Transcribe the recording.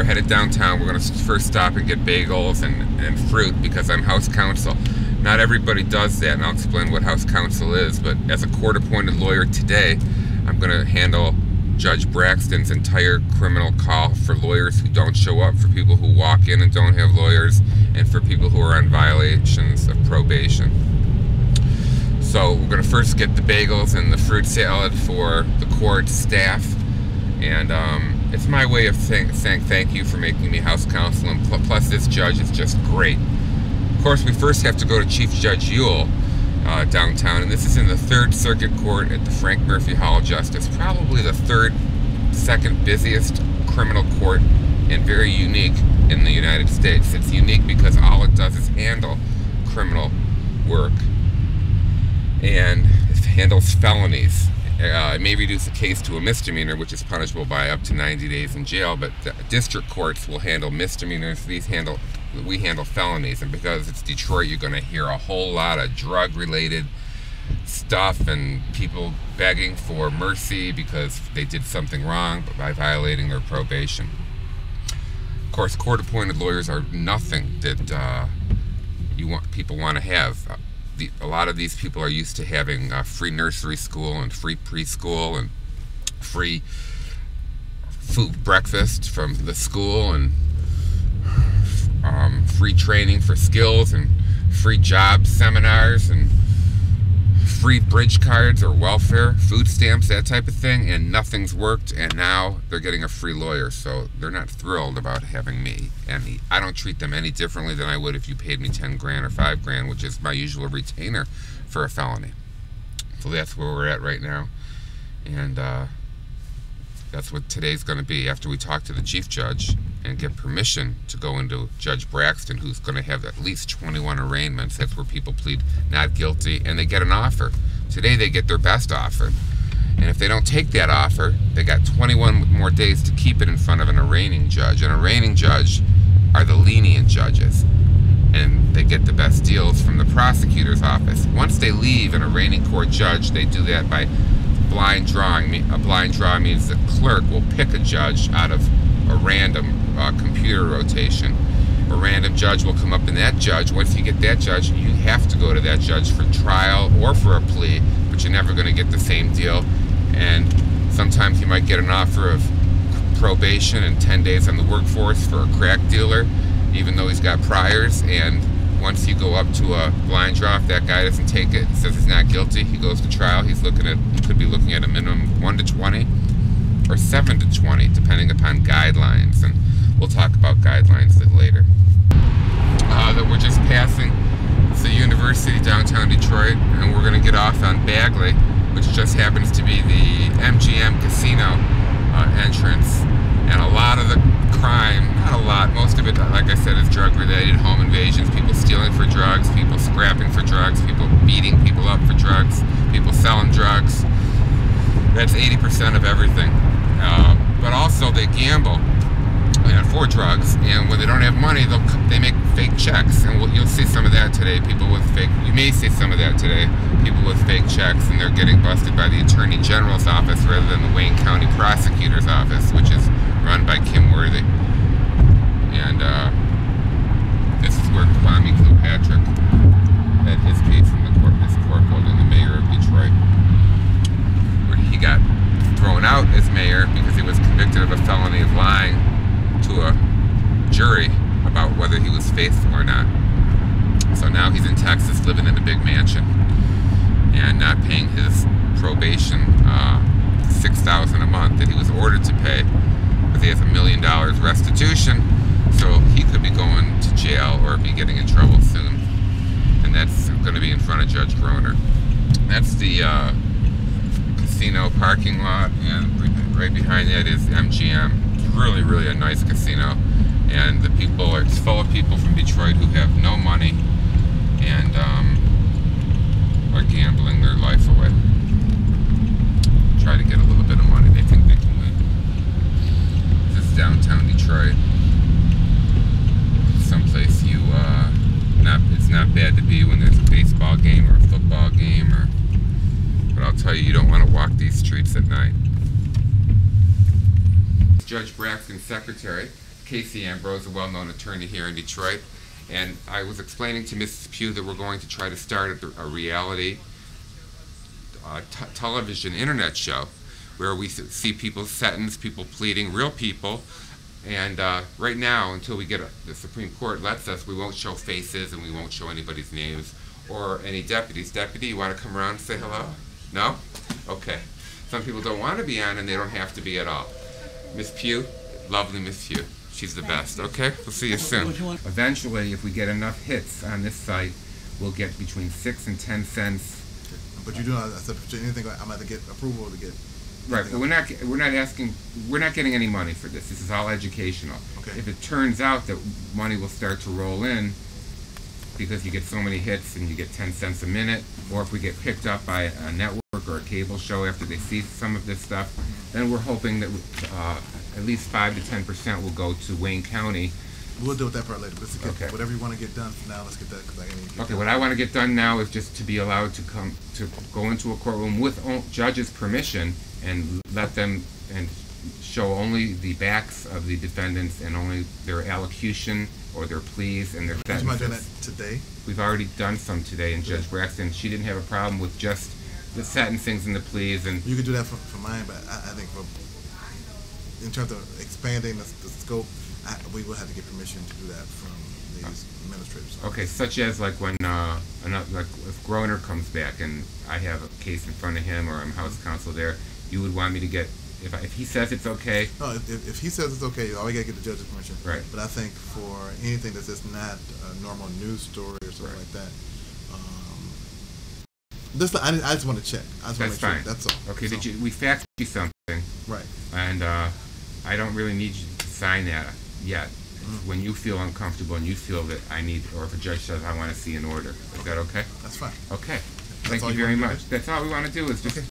we're headed downtown. We're going to first stop and get bagels and fruit because I'm house counsel. Not everybody does that, and I'll explain what house counsel is, but as a court-appointed lawyer today, I'm going to handle Judge Braxton's entire criminal call for lawyers who don't show up, for people who walk in and don't have lawyers, and for people who are on violations of probation. So we're going to first get the bagels and the fruit salad for the court staff, and it's my way of saying thank you for making me house counsel, and plus this judge is just great. Of course, we first have to go to Chief Judge Ewell downtown, and this is in the 3rd Circuit Court at the Frank Murphy Hall of Justice, probably the second busiest criminal court, and very unique in the United States. It's unique because all it does is handle criminal work, and it handles felonies. It may reduce a case to a misdemeanor, which is punishable by up to 90 days in jail, but the district courts will handle misdemeanors. We handle felonies, and because it's Detroit, you're going to hear a whole lot of drug-related stuff and people begging for mercy because they did something wrong by violating their probation. Of course, court-appointed lawyers are nothing that people want to have. A lot of these people are used to having free nursery school and free preschool and free food breakfast from the school and free training for skills and free job seminars and free bridge cards or welfare, food stamps, that type of thing, and nothing's worked, and now they're getting a free lawyer, so they're not thrilled about having me. And I don't treat them any differently than I would if you paid me 10 grand or 5 grand, which is my usual retainer for a felony. So that's where we're at right now, and that's what today's going to be after we talk to the chief judge and get permission to go into Judge Braxton, who's going to have at least 21 arraignments. That's where people plead not guilty and they get an offer. Today they get their best offer. And if they don't take that offer, they got 21 more days to keep it in front of an arraigning judge. An arraigning judge are the lenient judges, and they get the best deals from the prosecutor's office. Once they leave an arraigning court judge, they do that by blind drawing. A blind draw means the clerk will pick a judge out of a random computer rotation. A random judge will come up, and that judge, once you get that judge, you have to go to that judge for trial or for a plea, but you're never going to get the same deal. And sometimes you might get an offer of probation and 10 days on the workforce for a crack dealer, even though he's got priors. And once you go up to a blind draw, if that guy doesn't take it, says he's not guilty, he goes to trial. He could be looking at a minimum 1 to 20 or 7 to 20, depending upon guidelines. And we'll talk about guidelines later. That we're just passing the University downtown Detroit, and we're going to get off on Bagley, which just happens to be the MGM casino entrance. And a lot of the crime, not a lot, most of it, like I said, is drug-related, home invasions, people stealing for drugs, people scrapping for drugs, people beating people up for drugs, people selling drugs. That's 80% of everything. But also they gamble for drugs, and when they don't have money, they make fake checks, and you'll see some of that today. You may see some of that today, people with fake checks, and they're getting busted by the Attorney General's office rather than the Wayne County Prosecutor's office, which is run by Kim Worthy. And this is where Kwame Kilpatrick had his case in the court holding the mayor of Detroit, where he got thrown out as mayor because he was convicted of a felony of lying to a jury about whether he was faithful or not. So now he's in Texas living in a big mansion and not paying his probation $6,000 a month that he was ordered to pay, because he has $1 million restitution, so he could be going to jail or be getting in trouble soon. And that's going to be in front of Judge Groner. That's the casino parking lot, and right behind that is MGM. Really, really a nice casino, and it's full of people from Detroit who have no money and are gambling their life away. Try to get a little bit of money. They think they can win. This is downtown Detroit. Someplace it's not bad to be when there's a baseball game or a football game, but I'll tell you, you don't want to walk these streets at night. Judge Braxton's secretary. Casey Ambrose, a well-known attorney here in Detroit, and I was explaining to Mrs. Pugh that we're going to try to start a reality television internet show where we see people sentenced, people pleading, real people. And right now, until we get the Supreme Court lets us, we won't show faces and we won't show anybody's names or any deputies. Deputy, you want to come around and say hello? No? Okay. Some people don't want to be on and they don't have to be at all. Miss Pugh, lovely Miss Pugh. She's the best. Okay? We'll see you soon. Eventually, if we get enough hits on this site, we'll get between 6 and 10 cents. But you do not accept anything. I'm going to get approval to get. Right, but we're not getting any money for this. This is all educational. Okay. If it turns out that money will start to roll in because you get so many hits and you get 10 cents a minute, or if we get picked up by a network or a cable show after they see some of this stuff, then we're hoping that at least 5 to 10% will go to Wayne County. We'll deal with that part later. Let's get Okay. whatever you want to get done for now. Let's get that. Okay, what I want to get done now is just to be allowed to go into a courtroom with judge's permission and let them and show only the backs of the defendants and only their allocution or their pleas and their sentences. Would you mind doing that today? We've already done some today, and Judge Braxton, she didn't have a problem with just the sentencings and the pleas. And you could do that for mine, but I think in terms of expanding the scope, we will have to get permission to do that from these administrators. Okay, such as like when like if Groner comes back and I have a case in front of him or I'm House counsel there, you would want me to get if he says it's okay. No, if he says it's okay, all we gotta get the judge's permission. Right. But I think for anything that's just not a normal news story or something like that, I just want to check. I just want to make fine. Sure. That's all. Okay, we faxed you something. Right. And I don't really need you to sign that yet. When you feel uncomfortable and you feel that I need, or if a judge says I want to see an order, is that okay? That's fine. Okay. Thank you very much. That's all we want to do is just